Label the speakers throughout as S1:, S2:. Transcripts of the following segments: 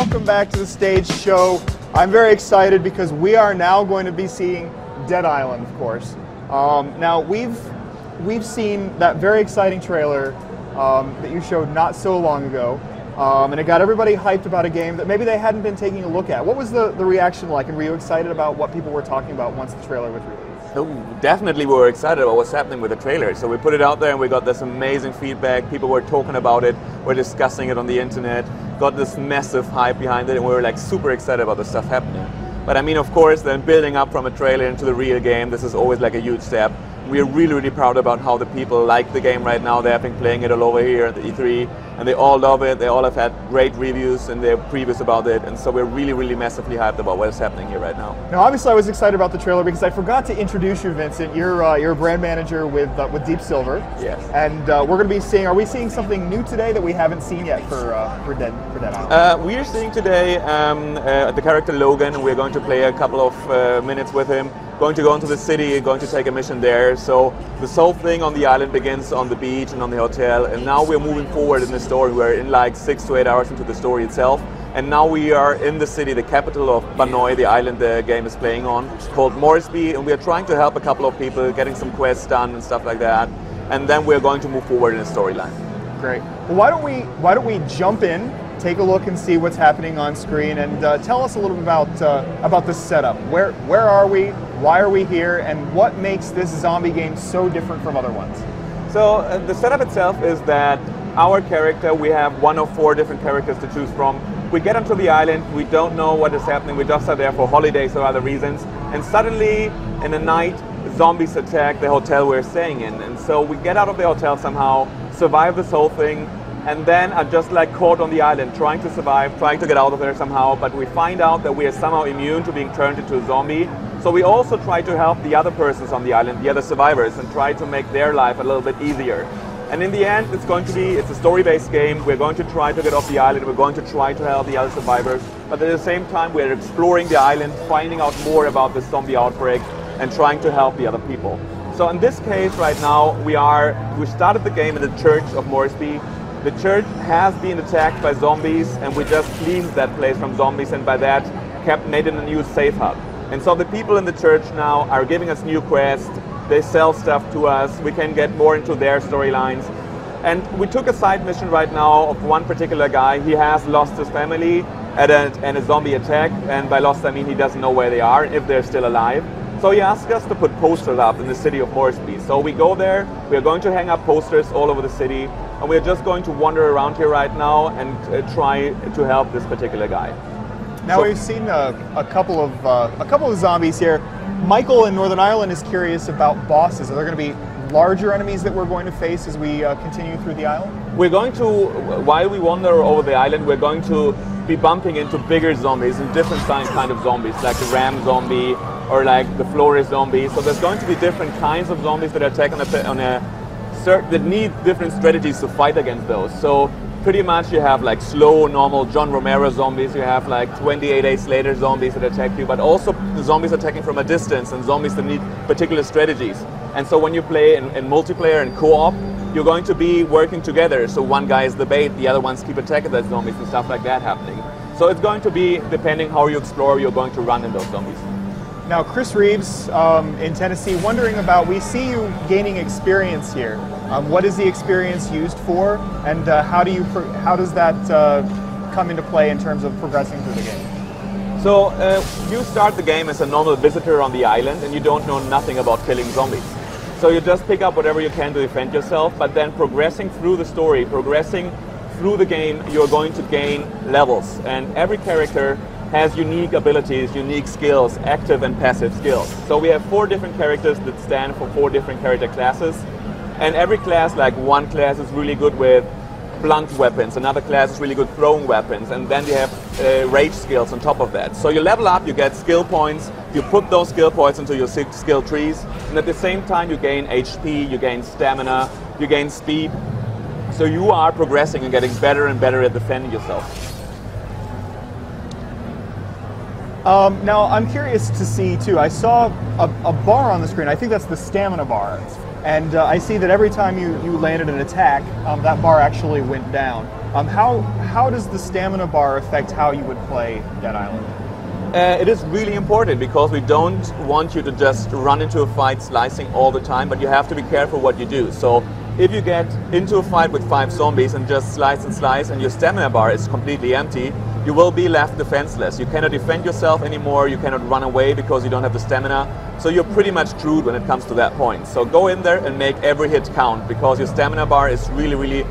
S1: welcome back to the stage show. I'm very excited because we are now going to be seeing Dead Island, of course. Now we've seen that very exciting trailer that you showed not so long ago, and it got everybody hyped about a game that maybe they hadn't been taking a look at. What was the reaction like, and were you excited about what people were talking about once the trailer was released?
S2: So definitely we were excited about what's happening with the trailer. So we put it out there and we got this amazing feedback. People were talking about it, were discussing it on the internet, got this massive hype behind it, and we were like super excited about the stuff happening. But I mean, of course, then building up from a trailer into the real game, this is always like a huge step. We're really, really proud about how the people like the game right now. They have been playing it all over here at the E3, and they all love it. They all have had great reviews in their previews about it, and so we're really, really massively hyped about what is happening here right now.
S1: Now, obviously, I was excited about the trailer because I forgot to introduce you, Vincent. You're a brand manager with Deep Silver.
S2: Yes.
S1: And we're going to be seeing. Are we seeing something new today that we haven't seen yet for Dead Island?
S2: We are seeing today the character Logan, and we're going to play a couple of minutes with him. Going to go into the city, going to take a mission there. So this whole thing on the island begins on the beach and on the hotel, and now we're moving forward in the story. We're in like 6 to 8 hours into the story itself, and now we are in the city, the capital of Banoi, the island the game is playing on, called Moresby, and we are trying to help a couple of people, getting some quests done and stuff like that, and then we're going to move forward in the storyline.
S1: Great. Well, why don't we jump in, take a look and see what's happening on screen, and tell us a little bit about the setup. Where are we? Why are we here? And what makes this zombie game so different from other ones?
S2: So the setup itself is that our character, we have 1 of 4 different characters to choose from. We get onto the island, we don't know what is happening, we just are there for holidays or other reasons, and suddenly in the night zombies attack the hotel we're staying in. And so we get out of the hotel somehow, survive this whole thing, and then are just like caught on the island, trying to survive, trying to get out of there somehow, but we find out that we are somehow immune to being turned into a zombie. So we also try to help the other persons on the island, the other survivors, and try to make their life a little bit easier. And in the end, it's a story-based game. We're going to try to get off the island, we're going to try to help the other survivors, but at the same time we're exploring the island, finding out more about this zombie outbreak, and trying to help the other people. So in this case right now, we started the game in the church of Moresby. The church has been attacked by zombies, and we just cleaned that place from zombies, and by that made it a new safe hub. And so the people in the church now are giving us new quests, they sell stuff to us, we can get more into their storylines. And we took a side mission right now of one particular guy. He has lost his family in a zombie attack, and by lost I mean he doesn't know where they are, if they're still alive. So he asked us to put posters up in the city of Moresby. So we go there, we are going to hang up posters all over the city, and we're just going to wander around here right now and try to help this particular guy.
S1: Now we've seen a couple of zombies here. Michael in Northern Ireland is curious about bosses. Are there going to be larger enemies that we're going to face as we continue through the island?
S2: We're going to, while we wander over the island, we're going to be bumping into bigger zombies and different kind of zombies, like the ram zombie or like the Flores zombie. So there's going to be different kinds of zombies that attack that need different strategies to fight against those. So pretty much you have like slow, normal John Romero zombies, you have like 28 Days Later zombies that attack you, but also the zombies attacking from a distance and zombies that need particular strategies. And so when you play in multiplayer and co-op, you're going to be working together. So one guy is the bait, the other ones keep attacking those zombies and stuff like that happening. So it's going to be, depending how you explore, you're going to run in those zombies.
S1: Now, Chris Reeves in Tennessee, wondering about, we see you gaining experience here. What is the experience used for, and how does that come into play in terms of progressing through the game?
S2: So you start the game as a normal visitor on the island, and you don't know nothing about killing zombies. So you just pick up whatever you can to defend yourself, but then progressing through the story, progressing through the game, you're going to gain levels, and every character has unique abilities, unique skills, active and passive skills. So we have 4 different characters that stand for 4 different character classes. And every class, like one class is really good with blunt weapons, another class is really good throwing weapons, and then you have rage skills on top of that. So you level up, you get skill points, you put those skill points into your skill trees, and at the same time you gain HP, you gain stamina, you gain speed. So you are progressing and getting better and better at defending yourself.
S1: Now, I'm curious to see, too, I saw a bar on the screen. I think that's the stamina bar. And I see that every time you landed an attack, that bar actually went down. How does the stamina bar affect how you would play Dead Island?
S2: It is really important because we don't want you to just run into a fight slicing all the time, but you have to be careful what you do. So if you get into a fight with 5 zombies and just slice and slice and your stamina bar is completely empty, you will be left defenseless. You cannot defend yourself anymore, you cannot run away because you don't have the stamina. So you're pretty much screwed when it comes to that point. So go in there and make every hit count because your stamina bar is really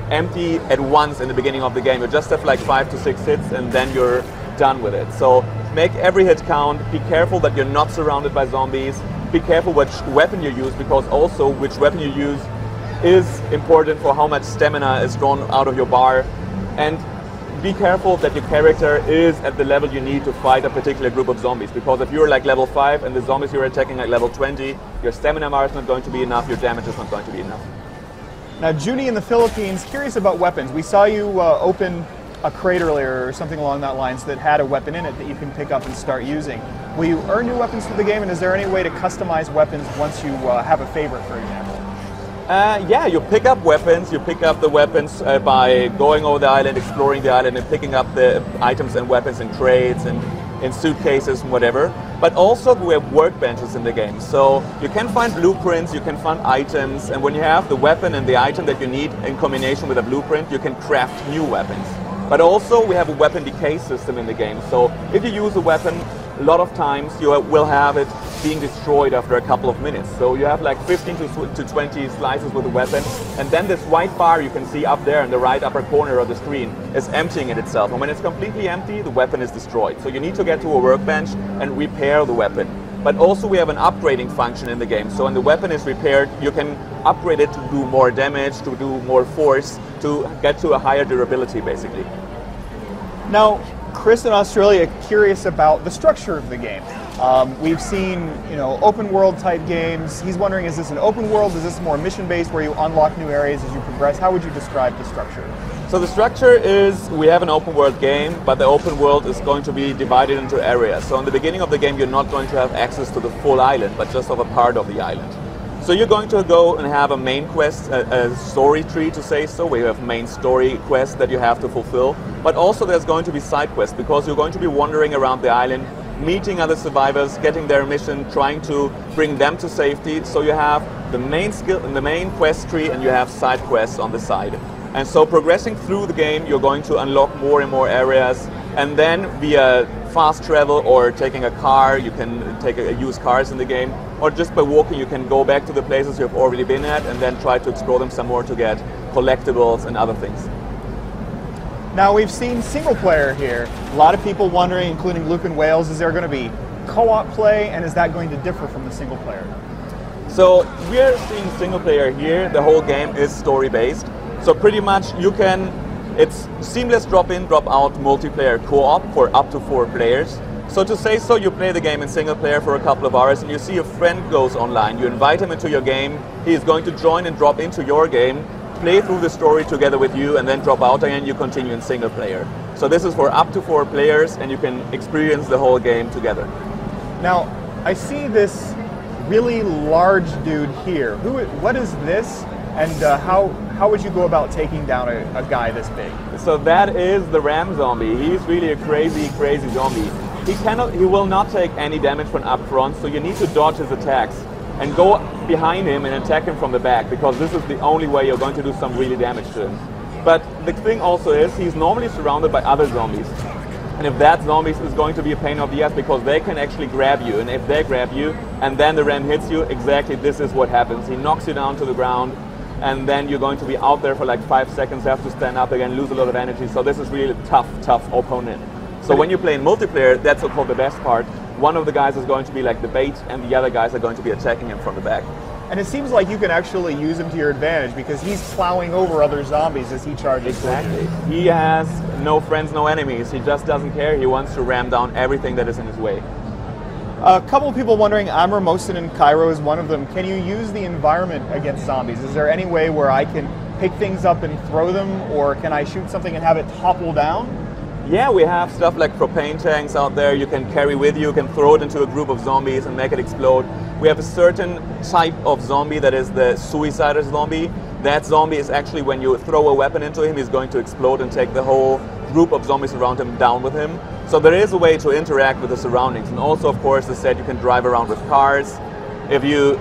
S2: empty at once in the beginning of the game. You just have like 5 to 6 hits and then you're done with it. So make every hit count, be careful that you're not surrounded by zombies, be careful which weapon you use because also which weapon you use is important for how much stamina is drawn out of your bar, and be careful that your character is at the level you need to fight a particular group of zombies, because if you're like level 5 and the zombies you're attacking like level 20, your stamina bar is not going to be enough, your damage is not going to be enough.
S1: Now Junie in the Philippines, curious about weapons. We saw you open a crate earlier or something along that lines that had a weapon in it that you can pick up and start using. Will you earn new weapons for the game, and is there any way to customize weapons once you have a favorite, for example?
S2: Yeah, you pick up weapons. You pick up the weapons by going over the island, exploring the island, and picking up the items and weapons in crates and in suitcases and whatever. But also we have workbenches in the game. So you can find blueprints, you can find items, and when you have the weapon and the item that you need in combination with a blueprint, you can craft new weapons. But also we have a weapon decay system in the game. So if you use a weapon, a lot of times you will have it being destroyed after a couple of minutes. So you have like 15 to 20 slices with a weapon, and then this white bar you can see up there in the right upper corner of the screen is emptying it itself. And when it's completely empty, the weapon is destroyed. So you need to get to a workbench and repair the weapon. But also we have an upgrading function in the game. So when the weapon is repaired, you can upgrade it to do more damage, to do more force, to get to a higher durability basically.
S1: Now, Chris in Australia, curious about the structure of the game. We've seen, open world type games. He's wondering, is this an open world? Is this more mission based where you unlock new areas as you progress? How would you describe the structure?
S2: So the structure is, we have an open world game, but the open world is going to be divided into areas. So in the beginning of the game, you're not going to have access to the full island, but just of a part of the island. So you're going to go and have a main quest, a story tree to say so, where you have main story quests that you have to fulfill. But also there's going to be side quests, because you're going to be wandering around the island, meeting other survivors, getting their mission, trying to bring them to safety. So you have the main skill, the main quest tree, and you have side quests on the side. And so progressing through the game, you're going to unlock more and more areas, and then via fast travel or taking a car, you can use cars in the game, or just by walking you can go back to the places you've already been at and then try to explore them some more to get collectibles and other things.
S1: Now we've seen single player here. A lot of people wondering, including Luke and Wales, is there going to be co-op play, and is that going to differ from the single player?
S2: So we're seeing single player here. The whole game is story based. So pretty much it's seamless drop in, drop out multiplayer co-op for up to 4 players. So to say so, you play the game in single player for a couple of hours and you see a friend goes online, you invite him into your game, he is going to join and drop into your game, play through the story together with you, and then drop out again, you continue in single player. So this is for up to 4 players and you can experience the whole game together.
S1: Now, I see this really large dude here. What is this? And how would you go about taking down a guy this big?
S2: So that is the ram zombie. He's really a crazy zombie. He will not take any damage from up front, so you need to dodge his attacks and go behind him and attack him from the back, because this is the only way you're going to do some really damage to him. But the thing also is, he's normally surrounded by other zombies. And if that zombie is going to be a pain in the ass, because they can actually grab you, and if they grab you and then the ram hits you, exactly this is what happens. He knocks you down to the ground, and then you're going to be out there for like 5 seconds, have to stand up again, lose a lot of energy. So this is really a tough opponent. So when you play in multiplayer, that's called the best part. One of the guys is going to be like the bait, and the other guys are going to be attacking him from the back.
S1: And it seems like you can actually use him to your advantage, because he's plowing over other zombies as he charges.
S2: Exactly. He has no friends, no enemies. He just doesn't care. He wants to ram down everything that is in his way.
S1: A couple of people wondering, Amr Mohsen in Cairo is one of them. Can you use the environment against zombies? Is there any way where I can pick things up and throw them, or can I shoot something and have it topple down?
S2: Yeah, we have stuff like propane tanks out there you can carry with you, can throw it into a group of zombies and make it explode. We have a certain type of zombie that is the suicidal zombie that zombie is actually, when you throw a weapon into him, he's going to explode and take the whole group of zombies around him down with him. So there is a way to interact with the surroundings. And also, of course, as said, you can drive around with cars. You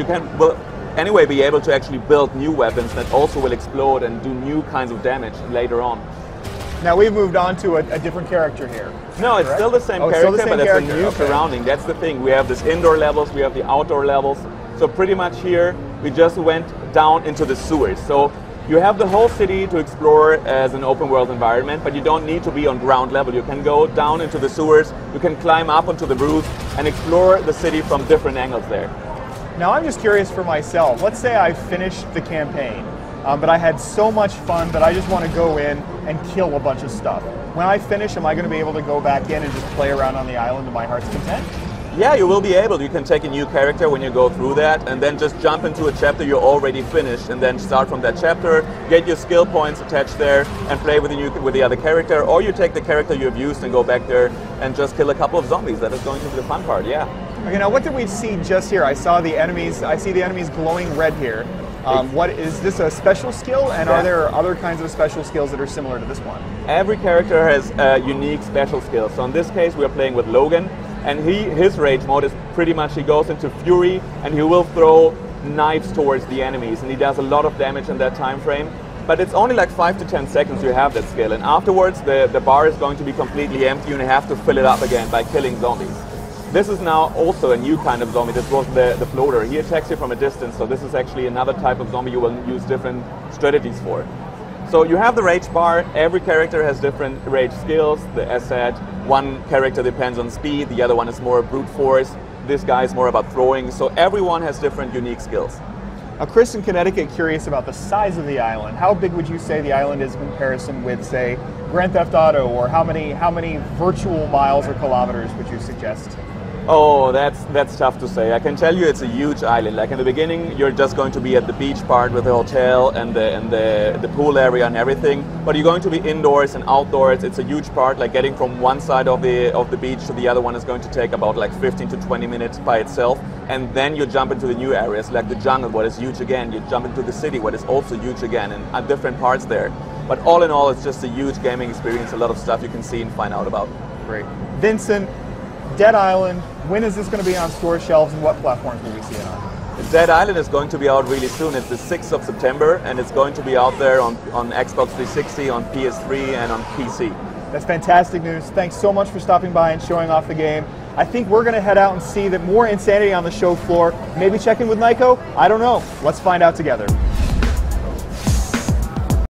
S2: can anyway be able to actually build new weapons that also will explode and do new kinds of damage later on.
S1: Now we've moved on to a different character here.
S2: No, it's still the same character, but it's a new surrounding. That's the thing. We have this indoor levels, we have the outdoor levels. So pretty much here, we just went down into the sewers. So you have the whole city to explore as an open world environment, but you don't need to be on ground level. You can go down into the sewers, you can climb up onto the roofs and explore the city from different angles there.
S1: Now I'm just curious for myself. Let's say I finished the campaign, but I had so much fun that I just want to go in and kill a bunch of stuff. When I finish, am I going to be able to go back in and just play around on the island to my heart's content?
S2: Yeah, you will be able. You can take a new character when you go through that and then just jump into a chapter you already finished and then start from that chapter, get your skill points attached there and play with the other character, or you take the character you have used and go back there and just kill a couple of zombies. That is going to be the fun part, yeah.
S1: Okay, now what did we see just here? I saw the enemies, I see the enemies glowing red here. What is this, a special skill, and are there other kinds of special skills that are similar to this one?
S2: Every character has unique special skills. So in this case we are playing with Logan, and his rage mode is pretty much he goes into fury and he will throw knives towards the enemies, and he does a lot of damage in that time frame. But it's only like 5 to 10 seconds you have that skill, and afterwards the bar is going to be completely empty and you have to fill it up again by killing zombies. This is now also a new kind of zombie. This was the floater. He attacks you from a distance, so this is actually another type of zombie you will use different strategies for. So you have the rage bar. Every character has different rage skills. As said, one character depends on speed, the other one is more brute force. This guy is more about throwing, so everyone has different unique skills.
S1: Now, Chris in Connecticut, curious about the size of the island. How big would you say the island is in comparison with, say, Grand Theft Auto, or how many virtual miles or kilometers would you suggest?
S2: Oh, that's tough to say. I can tell you it's a huge island. Like in the beginning, you're just going to be at the beach part with the hotel and the pool area and everything. But you're going to be indoors and outdoors. It's a huge part. Like getting from one side of the beach to the other one is going to take about like 15 to 20 minutes by itself. And then you jump into the new areas, like the jungle, what is huge again. You jump into the city, what is also huge again, and at different parts there. But all in all, it's just a huge gaming experience. A lot of stuff you can see and find out about.
S1: Great, Vincent. Dead Island, when is this going to be on store shelves and what platforms will we see it on?
S2: Dead Island is going to be out really soon. It's the 6th of September and it's going to be out there on Xbox 360, on PS3 and on PC.
S1: That's fantastic news. Thanks so much for stopping by and showing off the game. I think we're going to head out and see that more insanity on the show floor. Maybe check in with Nyko? I don't know. Let's find out together.